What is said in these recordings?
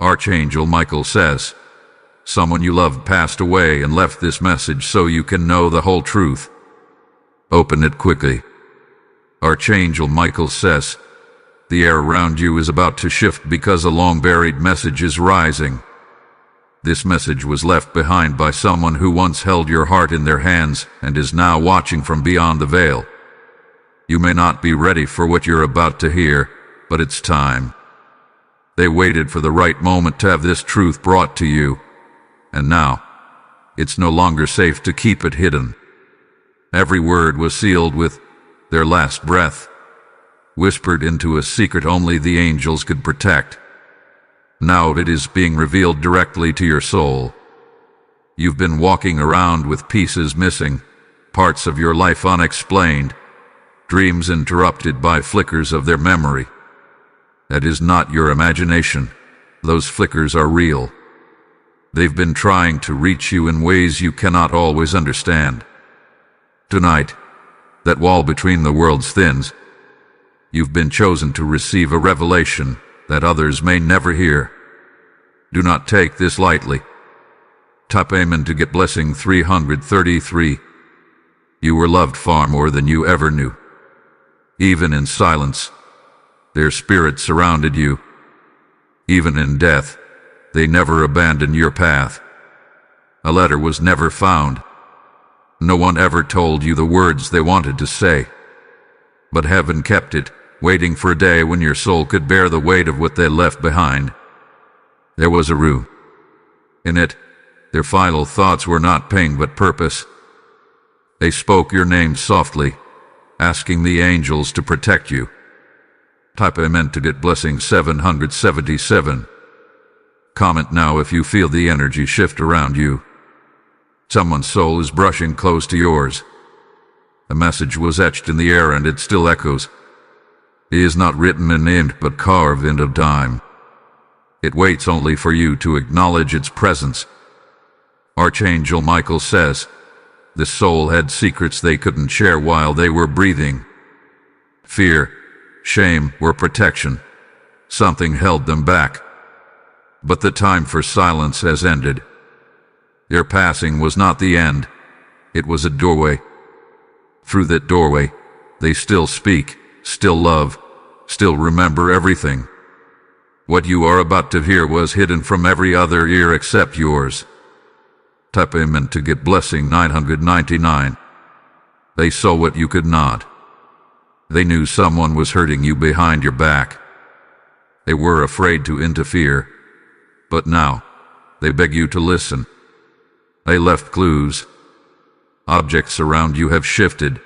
Archangel Michael says, someone you loved passed away and left this message so you can know the whole truth. Open it quickly. Archangel Michael says, the air around you is about to shift because a long-buried message is rising. This message was left behind by someone who once held your heart in their hands and is now watching from beyond the veil. You may not be ready for what you're about to hear, but it's time. They waited for the right moment to have this truth brought to you, and now, it's no longer safe to keep it hidden. Every word was sealed with their last breath, whispered into a secret only the angels could protect. Now it is being revealed directly to your soul. You've been walking around with pieces missing, parts of your life unexplained, dreams interrupted by flickers of their memory. That is not your imagination. Those flickers are real. They've been trying to reach you in ways you cannot always understand. Tonight, that wall between the worlds thins. You've been chosen to receive a revelation that others may never hear. Do not take this lightly. Type Amen to get blessing 333. You were loved far more than you ever knew. Even in silence, their spirit surrounded you. Even in death, they never abandoned your path. A letter was never found. No one ever told you the words they wanted to say. But heaven kept it, waiting for a day when your soul could bear the weight of what they left behind. There was a room. In it, their final thoughts were not pain but purpose. They spoke your name softly, asking the angels to protect you. Type Amen to get blessing 777. Comment now if you feel the energy shift around you. Someone's soul is brushing close to yours. A message was etched in the air and it still echoes. It is not written in ink but carved into time. It waits only for you to acknowledge its presence. Archangel Michael says, this soul had secrets they couldn't share while they were breathing. Fear, shame, or protection. Something held them back. But the time for silence has ended. Their passing was not the end. It was a doorway. Through that doorway, they still speak, still love, still remember everything. What you are about to hear was hidden from every other ear except yours. Type Amen to get blessing 999. They saw what you could not. They knew someone was hurting you behind your back. They were afraid to interfere. But now, they beg you to listen. They left clues. Objects around you have shifted.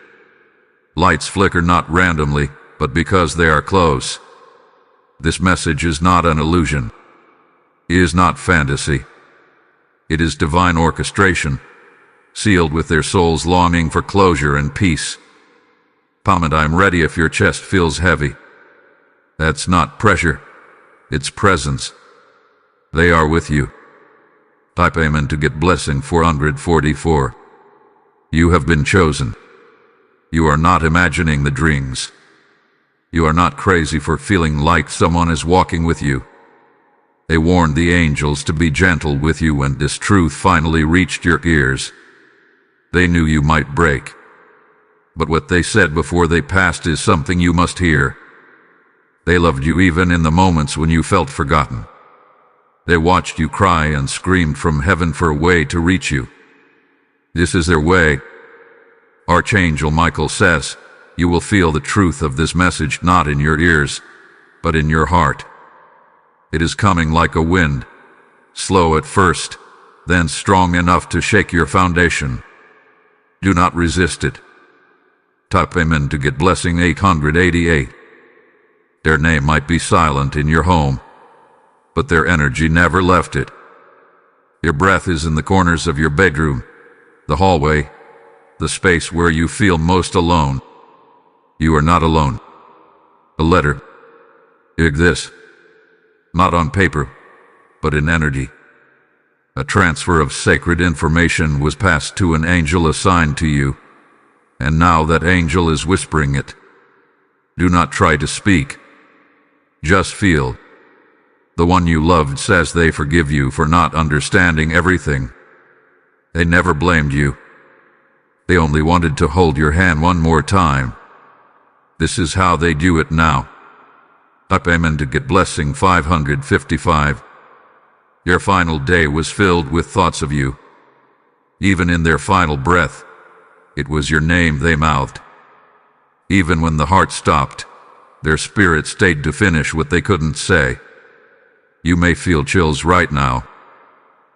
Lights flicker not randomly, but because they are close. This message is not an illusion. It is not fantasy. It is divine orchestration, sealed with their souls longing for closure and peace. Comment I'm ready if your chest feels heavy. That's not pressure. It's presence. They are with you. Type Amen to get blessing 444. You have been chosen. You are not imagining the dreams. You are not crazy for feeling like someone is walking with you. They warned the angels to be gentle with you when this truth finally reached your ears. They knew you might break. But what they said before they passed is something you must hear. They loved you even in the moments when you felt forgotten. They watched you cry and screamed from heaven for a way to reach you. This is their way. Archangel Michael says, you will feel the truth of this message not in your ears, but in your heart. It is coming like a wind, slow at first, then strong enough to shake your foundation. Do not resist it. Type Amen to get blessing 888. Their name might be silent in your home, but their energy never left it. Your breath is in the corners of your bedroom, the hallway, the space where you feel most alone. You are not alone. A letter. This. Not on paper, but in energy. A transfer of sacred information was passed to an angel assigned to you, and now that angel is whispering it. Do not try to speak. Just feel. The one you loved says they forgive you for not understanding everything. They never blamed you. They only wanted to hold your hand one more time. This is how they do it now. Type Amen to get blessing 555. Your final day was filled with thoughts of you. Even in their final breath, it was your name they mouthed. Even when the heart stopped, their spirit stayed to finish what they couldn't say. You may feel chills right now.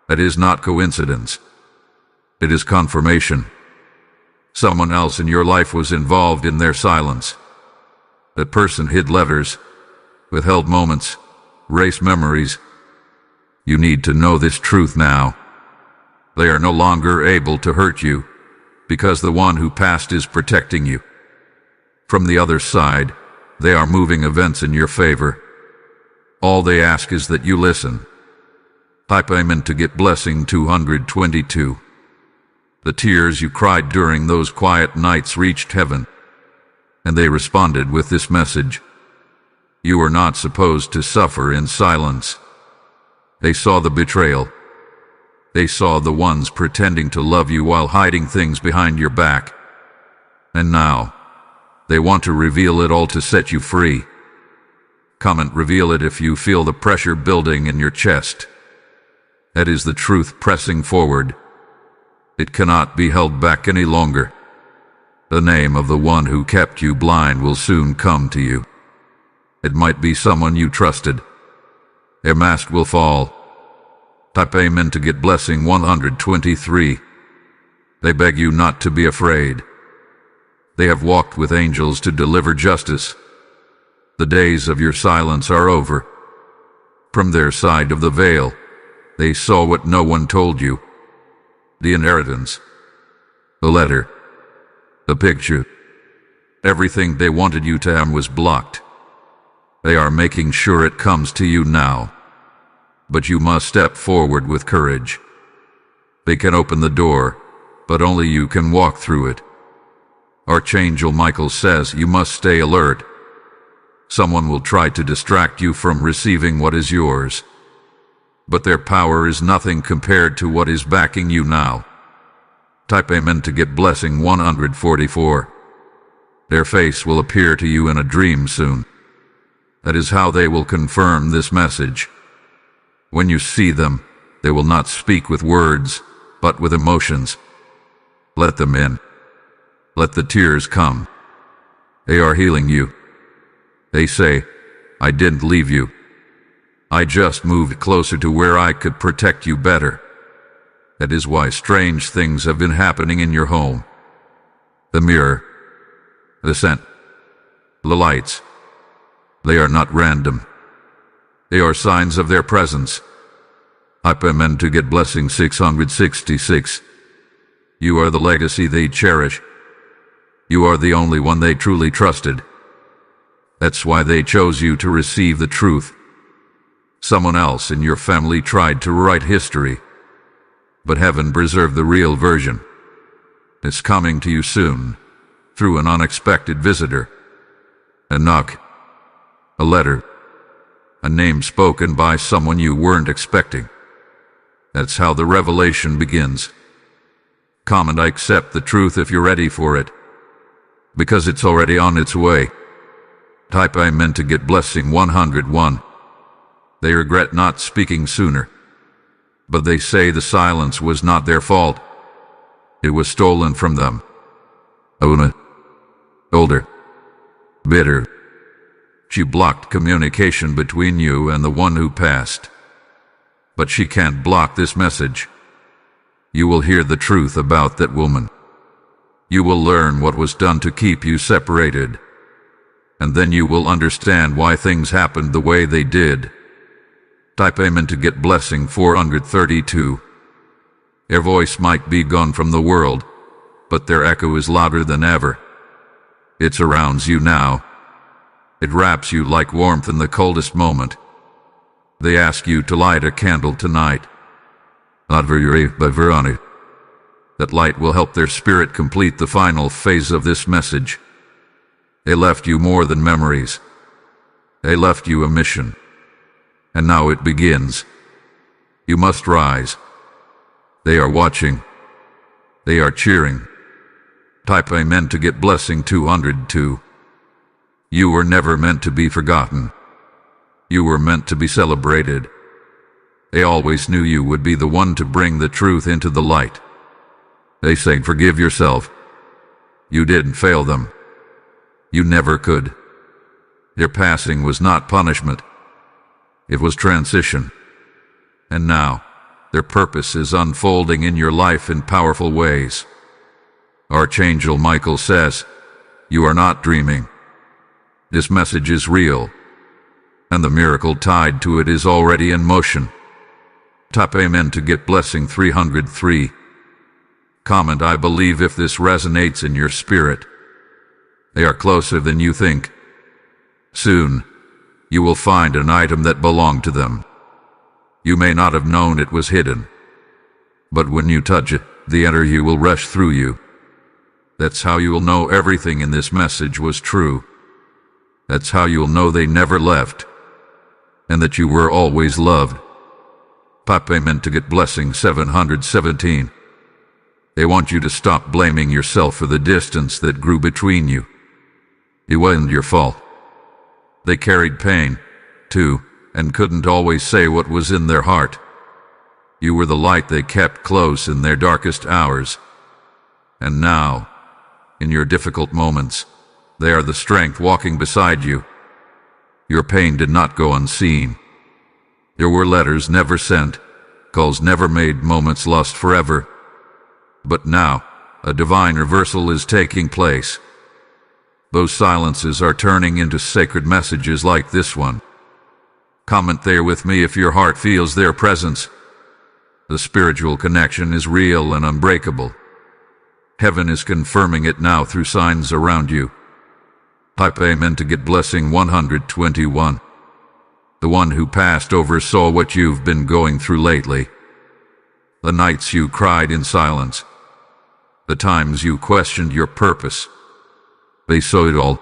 That is not coincidence. It is confirmation. Someone else in your life was involved in their silence. That person hid letters, withheld moments, erased memories. You need to know this truth now. They are no longer able to hurt you, because the one who passed is protecting you. From the other side, they are moving events in your favor. All they ask is that you listen. Type Amen to get blessing 222. The tears you cried during those quiet nights reached heaven, and they responded with this message. You are not supposed to suffer in silence. They saw the betrayal. They saw the ones pretending to love you while hiding things behind your back. And now, they want to reveal it all to set you free. Comment reveal it if you feel the pressure building in your chest. That is the truth pressing forward. It cannot be held back any longer. The name of the one who kept you blind will soon come to you. It might be someone you trusted. Their mask will fall. Type Amen to get blessing 123. They beg you not to be afraid. They have walked with angels to deliver justice. The days of your silence are over. From their side of the veil, they saw what no one told you. The inheritance, the letter, the picture. Everything they wanted you to have was blocked. They are making sure it comes to you now. But you must step forward with courage. They can open the door, but only you can walk through it. Archangel Michael says you must stay alert. Someone will try to distract you from receiving what is yours. But their power is nothing compared to what is backing you now. Type Amen to get blessing 144. Their face will appear to you in a dream soon. That is how they will confirm this message. When you see them, they will not speak with words, but with emotions. Let them in. Let the tears come. They are healing you. They say, I didn't leave you. I just moved closer to where I could protect you better. That is why strange things have been happening in your home. The mirror, the scent, the lights. They are not random. They are signs of their presence. Type Amen to get blessing 666. You are the legacy they cherish. You are the only one they truly trusted. That's why they chose you to receive the truth. Someone else in your family tried to write history, but heaven preserved the real version. It's coming to you soon, through an unexpected visitor. A knock, a letter, a name spoken by someone you weren't expecting. That's how the revelation begins. Comment I accept the truth if you're ready for it, because it's already on its way. Type Amen to get blessing 101. They regret not speaking sooner, but they say the silence was not their fault. It was stolen from them. Ona, older, bitter. She blocked communication between you and the one who passed. But she can't block this message. You will hear the truth about that woman. You will learn what was done to keep you separated. And then you will understand why things happened the way they did. Type Amen to get blessing 432. Their voice might be gone from the world, but their echo is louder than ever. It surrounds you now. It wraps you like warmth in the coldest moment. They ask you to light a candle tonight. Not very, but Veroni. That light will help their spirit complete the final phase of this message. They left you more than memories. They left you a mission. And now it begins. You must rise. They are watching. They are cheering. Type Amen to get blessing 202. You were never meant to be forgotten. You were meant to be celebrated. They always knew you would be the one to bring the truth into the light. They say forgive yourself. You didn't fail them. You never could. Their passing was not punishment. It was transition. And now, their purpose is unfolding in your life in powerful ways. Archangel Michael says, you are not dreaming. This message is real, and the miracle tied to it is already in motion. Type Amen to get blessing 303. Comment, I believe, if this resonates in your spirit. They are closer than you think. Soon, you will find an item that belonged to them. You may not have known it was hidden, but when you touch it, the energy will rush through you. That's how you will know everything in this message was true. That's how you will know they never left, and that you were always loved. Type Amen to get blessing 717. They want you to stop blaming yourself for the distance that grew between you. It wasn't your fault. They carried pain, too, and couldn't always say what was in their heart. You were the light they kept close in their darkest hours. And now, in your difficult moments, they are the strength walking beside you. Your pain did not go unseen. There were letters never sent, calls never made, moments lost forever. But now, a divine reversal is taking place. Those silences are turning into sacred messages like this one. Comment there with me if your heart feels their presence. The spiritual connection is real and unbreakable. Heaven is confirming it now through signs around you. Type Amen to get blessing 121. The one who passed over saw what you've been going through lately. The nights you cried in silence. The times you questioned your purpose. They saw it all,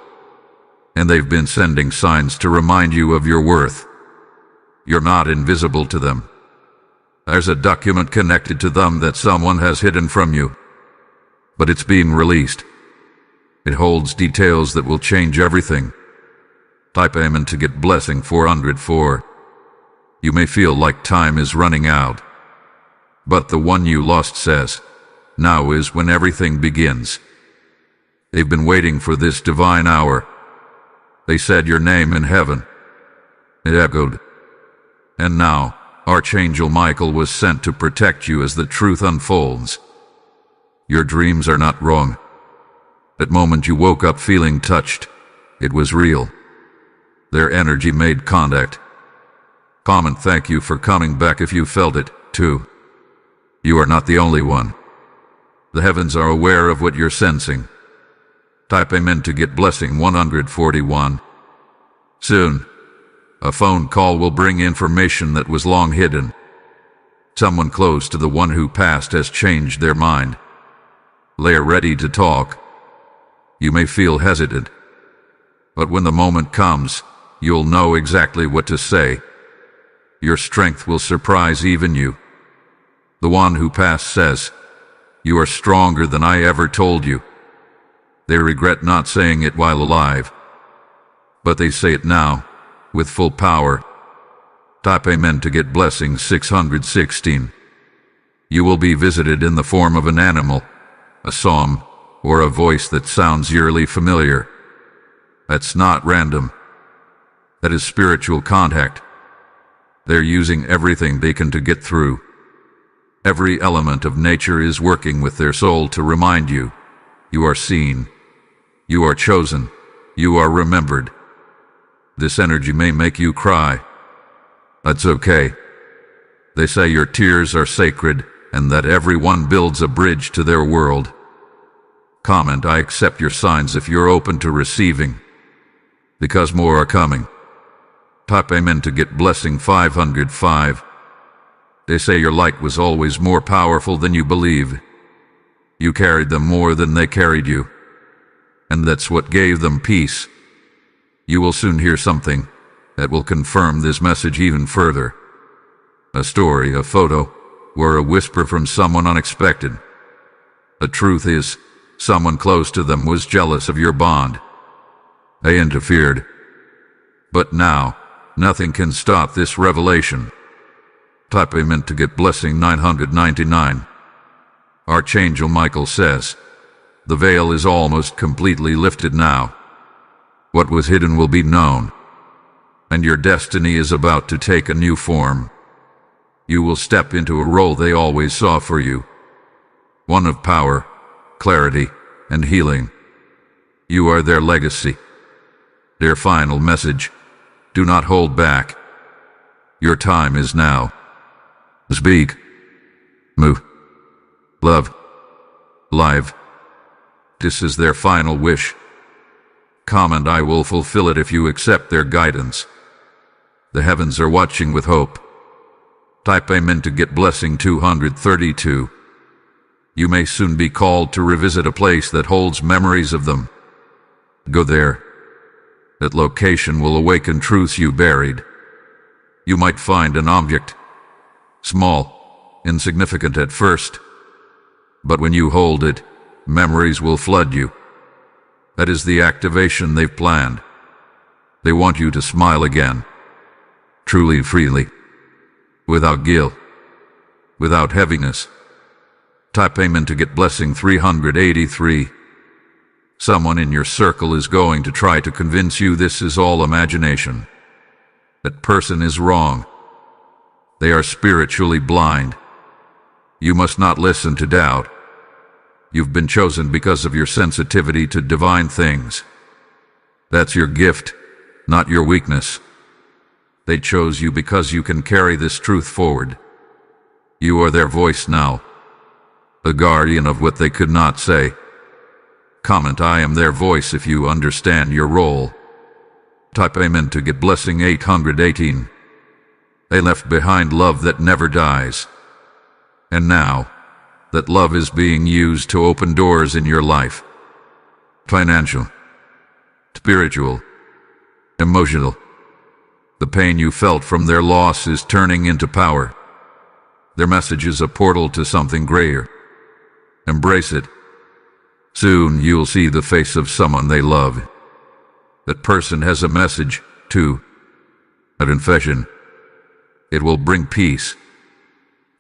and they've been sending signs to remind you of your worth. You're not invisible to them. There's a document connected to them that someone has hidden from you, but it's being released. It holds details that will change everything. Type Amen to get blessing 404. You may feel like time is running out, but the one you lost says, now is when everything begins. They've been waiting for this divine hour. They said your name in heaven. It echoed. And now, Archangel Michael was sent to protect you as the truth unfolds. Your dreams are not wrong. That moment you woke up feeling touched, it was real. Their energy made contact. Comment, thank you for coming back if you felt it, too. You are not the only one. The heavens are aware of what you're sensing. Type Amen to get blessing 141. Soon, a phone call will bring information that was long hidden. Someone close to the one who passed has changed their mind. They are ready to talk. You may feel hesitant, but when the moment comes, you'll know exactly what to say. Your strength will surprise even you. The one who passed says, you are stronger than I ever told you. They regret not saying it while alive, but they say it now, with full power. Type Amen to get blessing 616. You will be visited in the form of an animal, a psalm, or a voice that sounds eerily familiar. That's not random. That is spiritual contact. They're using everything they can to get through. Every element of nature is working with their soul to remind you, you are seen, you are chosen, you are remembered. This energy may make you cry. That's okay. They say your tears are sacred and that everyone builds a bridge to their world. Comment, I accept your signs if you're open to receiving, because more are coming. Type Amen to get blessing 505. They say your light was always more powerful than you believe. You carried them more than they carried you, and that's what gave them peace. You will soon hear something that will confirm this message even further. A story, a photo, or a whisper from someone unexpected. The truth is, someone close to them was jealous of your bond. They interfered. But now, nothing can stop this revelation. Type Amen to get blessing 999. Archangel Michael says, the veil is almost completely lifted now. What was hidden will be known, and your destiny is about to take a new form. You will step into a role they always saw for you, one of power, clarity, and healing. You are their legacy, their final message. Do not hold back. Your time is now. Speak, move, love, live. This is their final wish. Come and I will fulfill it if you accept their guidance. The heavens are watching with hope. Type Amen to get blessing 232. You may soon be called to revisit a place that holds memories of them. Go there. That location will awaken truths you buried. You might find an object, small, insignificant at first, but when you hold it, memories will flood you. That is the activation they've planned. They want you to smile again, truly, freely, without guilt, without heaviness. Type Amen to get blessing 383. Someone in your circle is going to try to convince you this is all imagination. That person is wrong. They are spiritually blind. You must not listen to doubt. You've been chosen because of your sensitivity to divine things. That's your gift, not your weakness. They chose you because you can carry this truth forward. You are their voice now, the guardian of what they could not say. Comment I am their voice if you understand your role. Type Amen to get blessing 818. They left behind love that never dies. And now, that love is being used to open doors in your life. Financial, spiritual, emotional. The pain you felt from their loss is turning into power. Their message is a portal to something greater. Embrace it. Soon you'll see the face of someone they love. That person has a message, too. A confession. It will bring peace.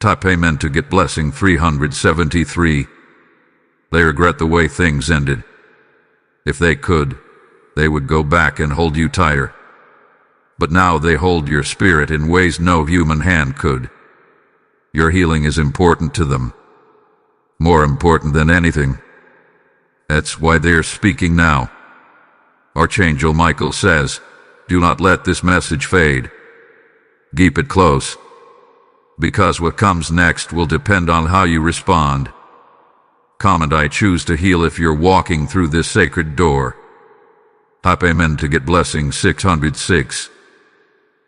Type Amen to get blessing 373. They regret the way things ended. If they could, they would go back and hold you tighter. But now they hold your spirit in ways no human hand could. Your healing is important to them. More important than anything. That's why they're speaking now. Archangel Michael says, do not let this message fade. Keep it close. Because what comes next will depend on how you respond. Comment I choose to heal if you're walking through this sacred door. Type Amen to get blessing 606.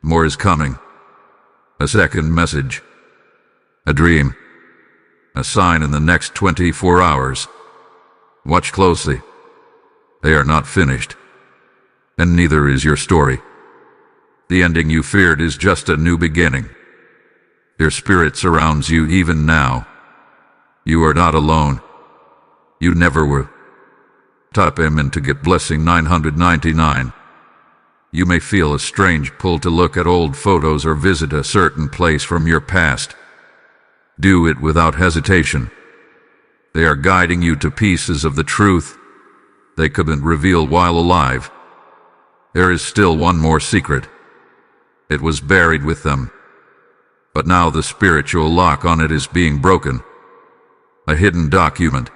More is coming. A second message. A dream. A sign in the next 24 hours. Watch closely. They are not finished. And neither is your story. The ending you feared is just a new beginning. Their spirit surrounds you even now. You are not alone. You never were. Type Amen to get blessing 999. You may feel a strange pull to look at old photos or visit a certain place from your past. Do it without hesitation. They are guiding you to pieces of the truth they couldn't reveal while alive. There is still one more secret. It was buried with them. But now the spiritual lock on it is being broken. A hidden document.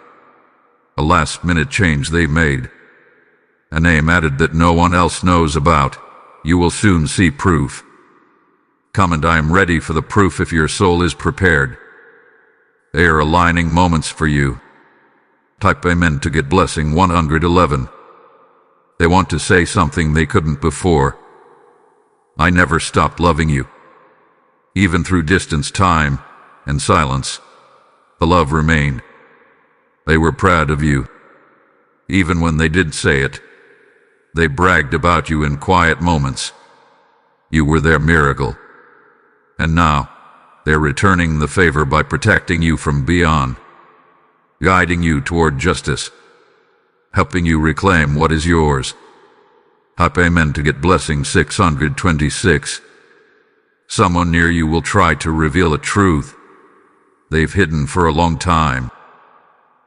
A last-minute change they made. A name added that no one else knows about. You will soon see proof. Come and I am ready for the proof if your soul is prepared. They are aligning moments for you. Type Amen to get blessing 111. They want to say something they couldn't before. I never stopped loving you. Even through distance, time, and silence, the love remained. They were proud of you. Even when they did say it, they bragged about you in quiet moments. You were their miracle. And now, they're returning the favor by protecting you from beyond, guiding you toward justice, helping you reclaim what is yours. Amen to get blessing 626. Someone near you will try to reveal a truth they've hidden for a long time.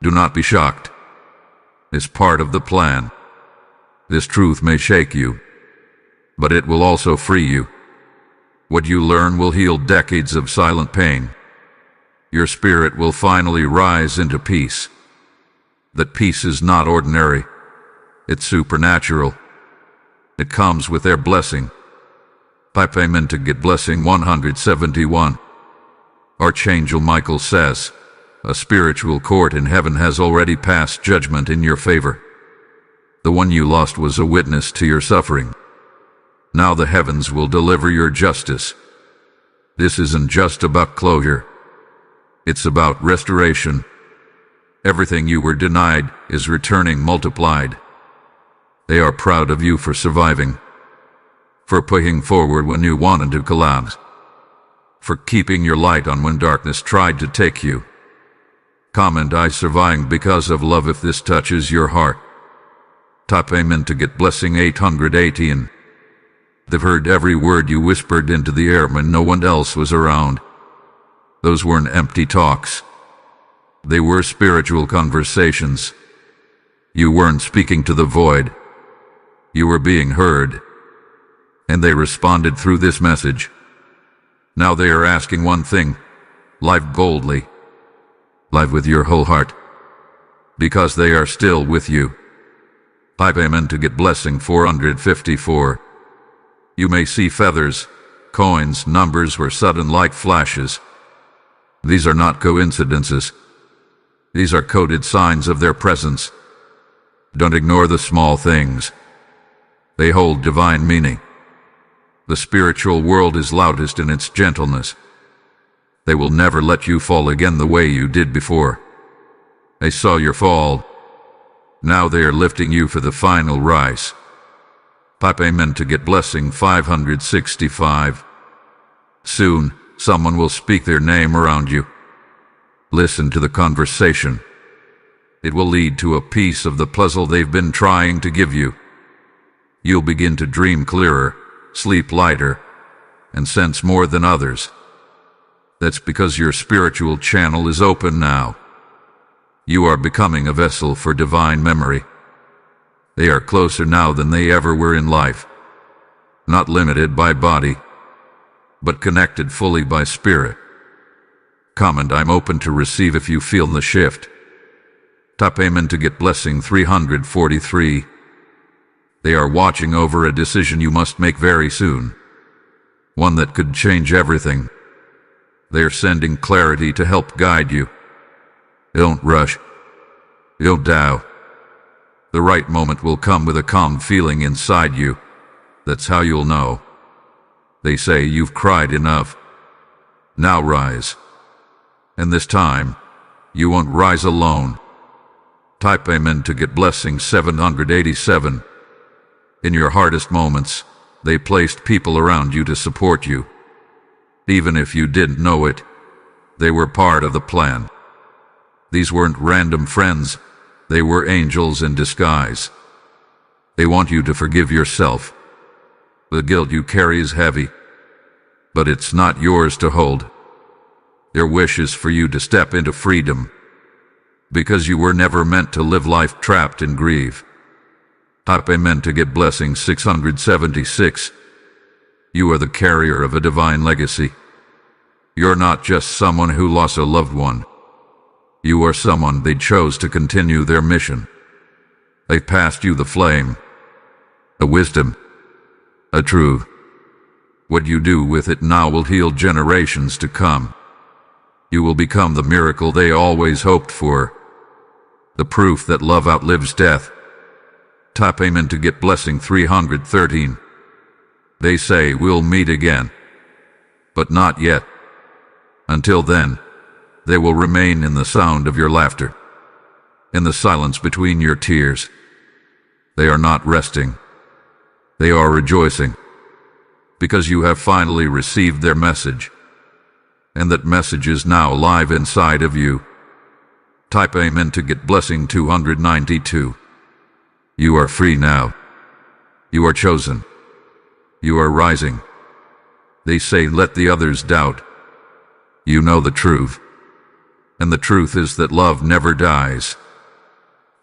Do not be shocked. It's part of the plan. This truth may shake you, but it will also free you. What you learn will heal decades of silent pain. Your spirit will finally rise into peace. That peace is not ordinary. It's supernatural. It comes with their blessing. Amen to get blessing 171. Archangel Michael says, a spiritual court in heaven has already passed judgment in your favor. The one you lost was a witness to your suffering. Now the heavens will deliver your justice. This isn't just about closure. It's about restoration. Everything you were denied is returning multiplied. They are proud of you for surviving, for pushing forward when you wanted to collapse, for keeping your light on when darkness tried to take you. Comment, I survived because of love if this touches your heart. Amen to get blessing 818. They've heard every word you whispered into the air when no one else was around. Those weren't empty talks. They were spiritual conversations. You weren't speaking to the void. You were being heard. And they responded through this message. Now they are asking one thing: live boldly. Live with your whole heart. Because they are still with you. Amen to get blessing 454. You may see feathers, coins, numbers, or sudden light flashes. These are not coincidences. These are coded signs of their presence. Don't ignore the small things. They hold divine meaning. The spiritual world is loudest in its gentleness. They will never let you fall again the way you did before. They saw your fall. Now they are lifting you for the final rise. Amen to get blessing 565. Soon, someone will speak their name around you. Listen to the conversation. It will lead to a piece of the puzzle they've been trying to give you. You'll begin to dream clearer, sleep lighter, and sense more than others. That's because your spiritual channel is open now. You are becoming a vessel for divine memory. They are closer now than they ever were in life. Not limited by body, but connected fully by spirit. Comment, I'm open to receive if you feel the shift. Amen to get blessing 343. They are watching over a decision you must make very soon. One that could change everything. They are sending clarity to help guide you. Don't rush. Don't doubt. The right moment will come with a calm feeling inside you. That's how you'll know. They say you've cried enough. Now rise. And this time, you won't rise alone. Amen to get blessing 787. In your hardest moments, they placed people around you to support you. Even if you didn't know it, they were part of the plan. These weren't random friends. They were angels in disguise. They want you to forgive yourself. The guilt you carry is heavy, but it's not yours to hold. Their wish is for you to step into freedom, because you were never meant to live life trapped in grief. Amen to get blessing 676. You are the carrier of a divine legacy. You're not just someone who lost a loved one. You are someone they chose to continue their mission. They passed you the flame, a wisdom, a truth. What you do with it now will heal generations to come. You will become the miracle they always hoped for, the proof that love outlives death. Amen to get blessing 313. They say we'll meet again, but not yet. Until then, they will remain in the sound of your laughter, in the silence between your tears. They are not resting. They are rejoicing. because you have finally received their message, and that message is now alive inside of you. Type Amen to get blessing 292. You are free now. You are chosen. You are rising. They say, let the others doubt. You know the truth. And the truth is that love never dies.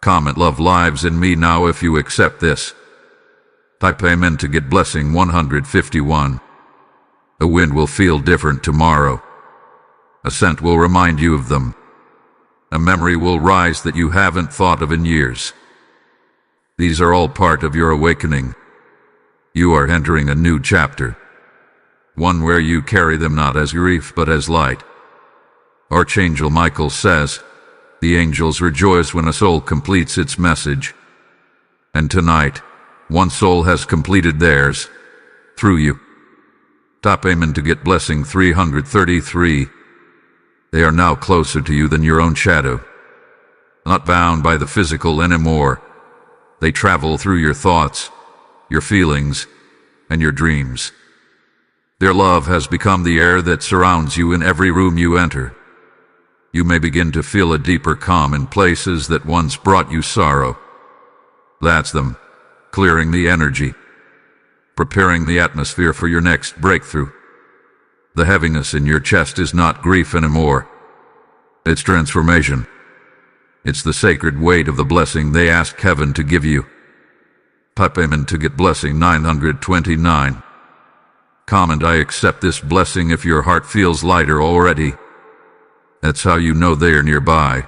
Comment love lives in me now if you accept this. Type Amen to get blessing 151. A wind will feel different tomorrow. A scent will remind you of them. A memory will rise that you haven't thought of in years. These are all part of your awakening. You are entering a new chapter. One where you carry them not as grief but as light. Archangel Michael says, the angels rejoice when a soul completes its message. And tonight, one soul has completed theirs, through you. Type Amen to get blessing 333. They are now closer to you than your own shadow. Not bound by the physical anymore. They travel through your thoughts, your feelings, and your dreams. Their love has become the air that surrounds you in every room you enter. You may begin to feel a deeper calm in places that once brought you sorrow. That's them, clearing the energy, preparing the atmosphere for your next breakthrough. The heaviness in your chest is not grief anymore. It's transformation. It's the sacred weight of the blessing they asked heaven to give you. Type Amen to get blessing 929. Comment I accept this blessing if your heart feels lighter already. That's how you know they are nearby.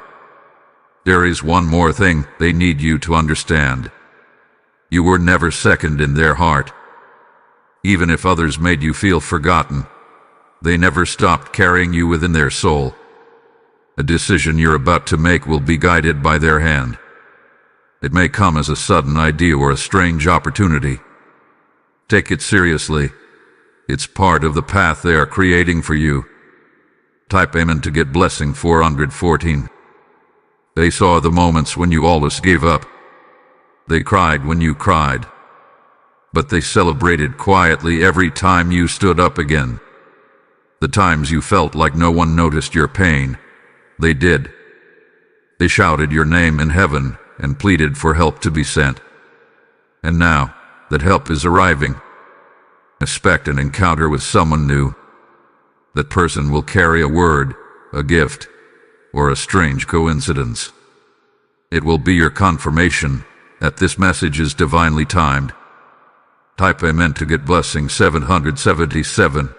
There is one more thing they need you to understand. You were never second in their heart. Even if others made you feel forgotten, they never stopped carrying you within their soul. A decision you're about to make will be guided by their hand. It may come as a sudden idea or a strange opportunity. Take it seriously. It's part of the path they are creating for you. Type Amen to get blessing 414. They saw the moments when you almost gave up. They cried when you cried. But they celebrated quietly every time you stood up again. The times you felt like no one noticed your pain, they did. They shouted your name in heaven and pleaded for help to be sent. And now that help is arriving. Expect an encounter with someone new. That person will carry a word, a gift, or a strange coincidence. It will be your confirmation that this message is divinely timed. Type Amen to get blessing 777.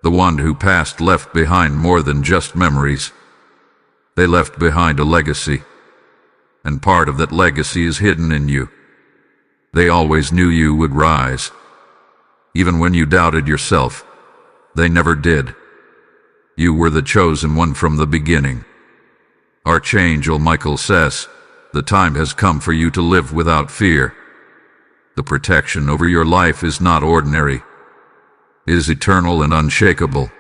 The one who passed left behind more than just memories. They left behind a legacy. And part of that legacy is hidden in you. They always knew you would rise. Even when you doubted yourself, they never did. You were the chosen one from the beginning. Archangel Michael says, the time has come for you to live without fear. The protection over your life is not ordinary. It is eternal and unshakable.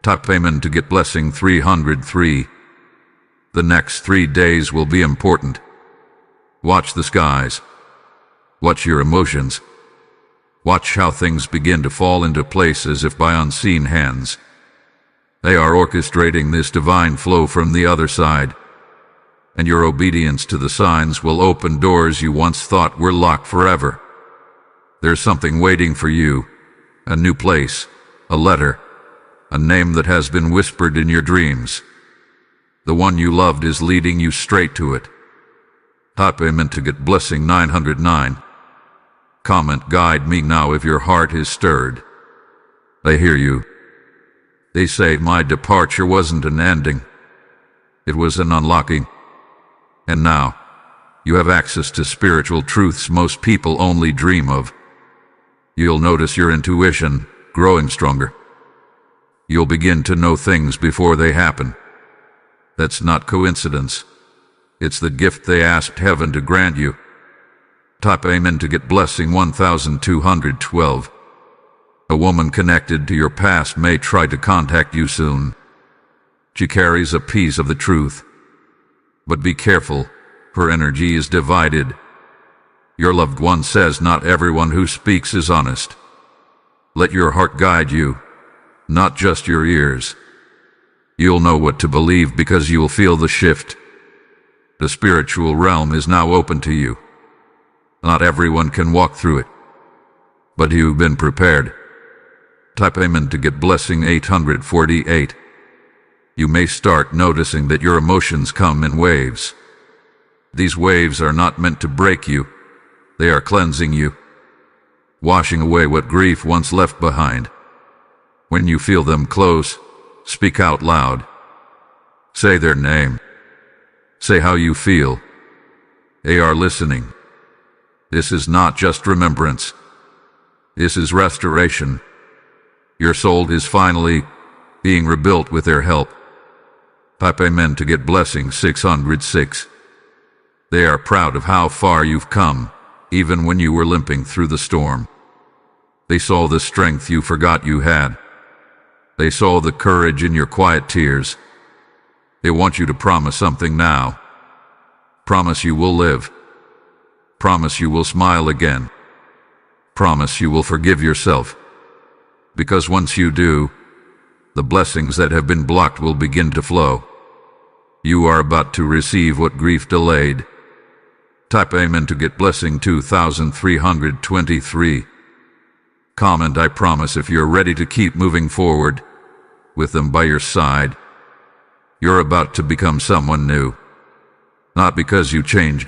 Type Amen to get blessing 303. The next 3 days will be important. Watch the skies. Watch your emotions. Watch how things begin to fall into place as if by unseen hands. They are orchestrating this divine flow from the other side, and your obedience to the signs will open doors you once thought were locked forever. There's something waiting for you, a new place, a letter, a name that has been whispered in your dreams. The one you loved is leading you straight to it. Type Amen to get blessing 909. Comment guide me now if your heart is stirred. They hear you. They say my departure wasn't an ending. It was an unlocking. And now, you have access to spiritual truths most people only dream of. You'll notice your intuition growing stronger. You'll begin to know things before they happen. That's not coincidence. It's the gift they asked heaven to grant you. Type Amen to get blessing 1212. A woman connected to your past may try to contact you soon. She carries a piece of the truth. But be careful, her energy is divided. Your loved one says not everyone who speaks is honest. Let your heart guide you, not just your ears. You'll know what to believe because you'll feel the shift. The spiritual realm is now open to you. Not everyone can walk through it, but you've been prepared. Type Amen to get blessing 848. You may start noticing that your emotions come in waves. These waves are not meant to break you. They are cleansing you, washing away what grief once left behind. When you feel them close, speak out loud. Say their name. Say how you feel. They are listening. This is not just remembrance. This is restoration. Your soul is finally being rebuilt with their help. Type Amen to get blessing 606. They are proud of how far you've come, even when you were limping through the storm. They saw the strength you forgot you had. They saw the courage in your quiet tears. They want you to promise something now. Promise you will live. Promise you will smile again. Promise you will forgive yourself. Because once you do, the blessings that have been blocked will begin to flow. You are about to receive what grief delayed. Type Amen to get blessing 2323. Comment I promise if you're ready to keep moving forward, with them by your side. You're about to become someone new. Not because you change,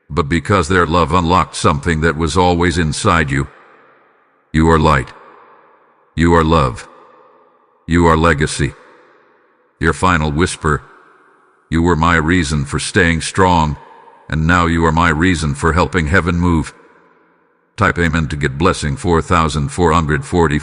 but because their love unlocked something that was always inside you. You are light. You are love. You are legacy. Your final whisper. You were my reason for staying strong, and now you are my reason for helping heaven move. Type Amen to get blessing 4444.